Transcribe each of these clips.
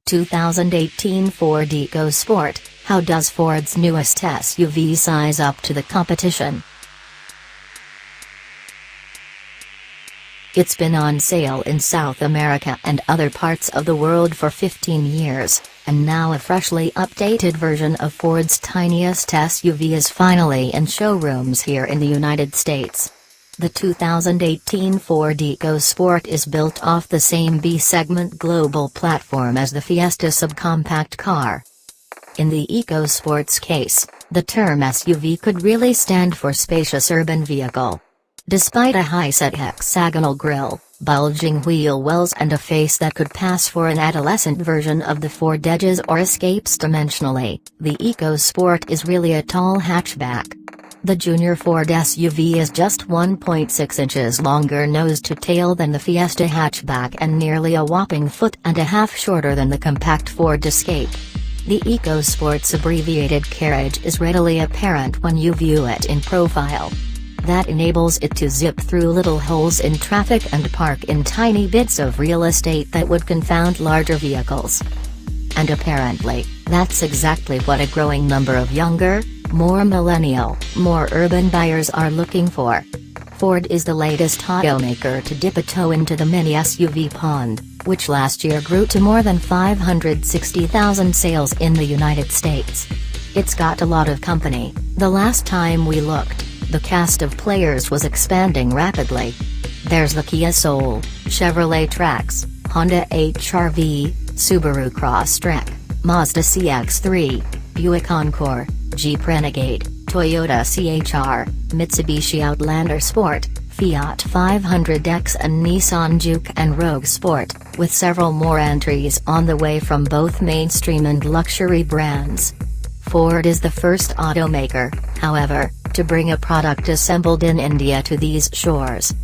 2018 Ford EcoSport. How does Ford's newest SUV size up to the competition? It's been on sale in South America and other parts of the world for 15 years, and now a freshly updated version of Ford's tiniest SUV is finally in showrooms here in the United States. The 2018 Ford EcoSport is built off the same B-segment global platform as the Fiesta subcompact car. In the EcoSport's case, the term SUV could really stand for spacious urban vehicle. Despite a high-set hexagonal grille, bulging wheel wells and a face that could pass for an adolescent version of the Ford Edges or Escapes dimensionally, the EcoSport is really a tall hatchback. The junior Ford SUV is just 1.6 inches longer nose to tail than the Fiesta hatchback and nearly a whopping foot and a half shorter than the compact Ford Escape. The EcoSport's abbreviated carriage is readily apparent when you view it in profile. That enables it to zip through little holes in traffic and park in tiny bits of real estate that would confound larger vehicles. And apparently, that's exactly what a growing number of younger, more millennial, more urban buyers are looking for. Ford is the latest automaker to dip a toe into the mini SUV pond, which last year grew to more than 560,000 sales in the United States. It's got a lot of company. The last time we looked, the cast of players was expanding rapidly. There's the Kia Soul, Chevrolet Trax, Honda HR-V, Subaru Crosstrek, Mazda CX-3, Buick Encore, Jeep Renegade, Toyota CHR, Mitsubishi Outlander Sport, Fiat 500X and Nissan Juke and Rogue Sport, with several more entries on the way from both mainstream and luxury brands. Ford is the first automaker, however, to bring a product assembled in India to these shores.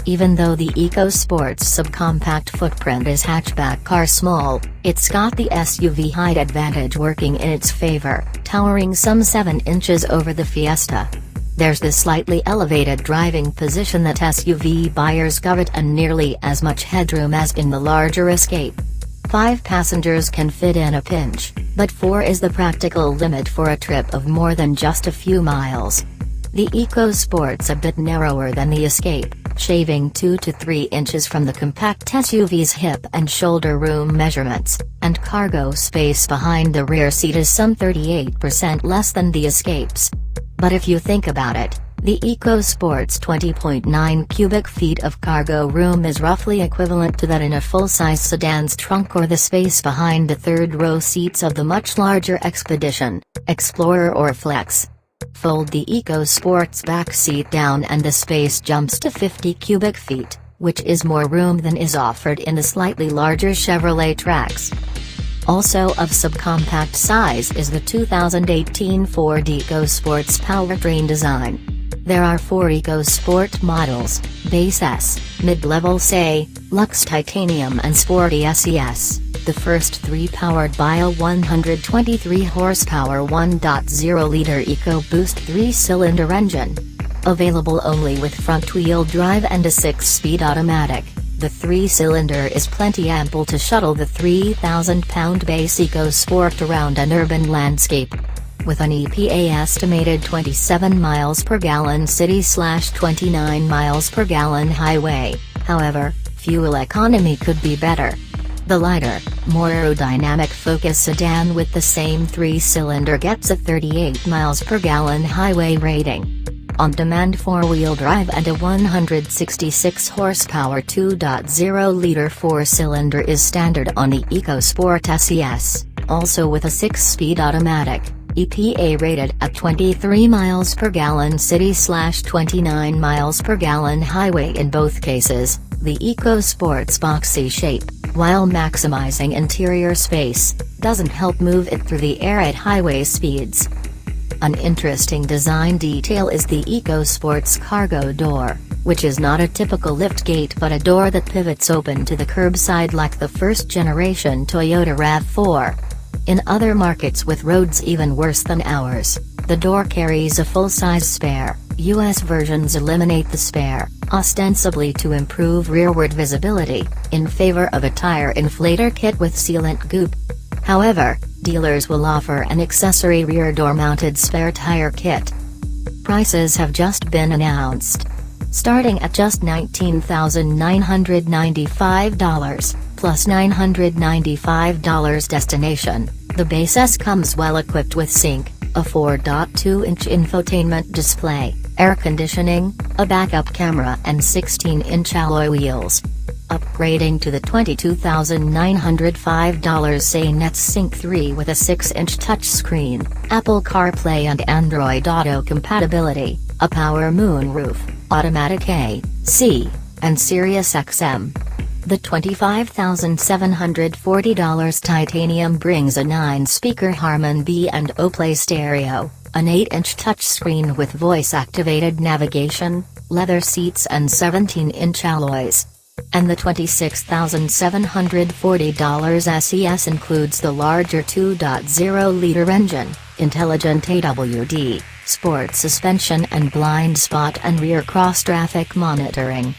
Even though the EcoSport's subcompact footprint is hatchback car small, it's got the SUV height advantage working in its favor, towering some 7 inches over the Fiesta. There's the slightly elevated driving position that SUV buyers covet and nearly as much headroom as in the larger Escape. 5 passengers can fit in a pinch, but 4 is the practical limit for a trip of more than just a few miles. The EcoSport's a bit narrower than the Escape, shaving 2 to 3 inches from the compact SUV's hip and shoulder room measurements, and cargo space behind the rear seat is some 38% less than the Escape's. But if you think about it, the EcoSport's 20.9 cubic feet of cargo room is roughly equivalent to that in a full-size sedan's trunk or the space behind the third-row seats of the much larger Expedition, Explorer or Flex. Fold the EcoSport's back seat down and the space jumps to 50 cubic feet, which is more room than is offered in the slightly larger Chevrolet Trax. Also of subcompact size is the 2018 Ford EcoSport's powertrain design. There are 4 EcoSport models: Base S, Mid-Level C, Luxe Titanium and Sporty SES, the first 3 powered by a 123 horsepower 1.0-liter EcoBoost 3-cylinder engine. Available only with front-wheel drive and a 6-speed automatic, the 3-cylinder is plenty ample to shuttle the 3,000-pound base EcoSport around an urban landscape. With an EPA estimated 27 miles per gallon city/29 miles per gallon highway, however, fuel economy could be better. The lighter, more aerodynamic Focus sedan with the same 3-cylinder gets a 38 miles per gallon highway rating. On-demand 4-wheel drive and a 166 horsepower 2.0-liter 4-cylinder is standard on the EcoSport SES, also with a 6-speed automatic. EPA rated at 23 miles per gallon city/29 miles per gallon highway. In both cases, the EcoSport's boxy shape, while maximizing interior space, doesn't help move it through the air at highway speeds. An interesting design detail is the EcoSport's cargo door, which is not a typical liftgate but a door that pivots open to the curbside like the first-generation Toyota RAV4. In other markets with roads even worse than ours, The door carries a full-size spare. US versions eliminate the spare, ostensibly to improve rearward visibility, in favor of a tire inflator kit with sealant goop. However, dealers will offer an accessory rear door-mounted spare tire kit. Prices have just been announced. Starting at just $19,995, plus $995 destination, the base S comes well equipped with sync, a 4.2-inch infotainment display, air conditioning, a backup camera and 16-inch alloy wheels. Upgrading to the $22,905 say Nets Sync 3 with a 6-inch touchscreen, Apple CarPlay and Android Auto compatibility, a power moonroof, automatic AC, and Sirius XM. The $25,740 titanium brings a 9-speaker Harman B&O Play stereo, an 8-inch touchscreen with voice-activated navigation, leather seats and 17-inch alloys. And the $26,740 SES includes the larger 2.0-liter engine, intelligent AWD, sport suspension and blind spot and rear cross-traffic monitoring.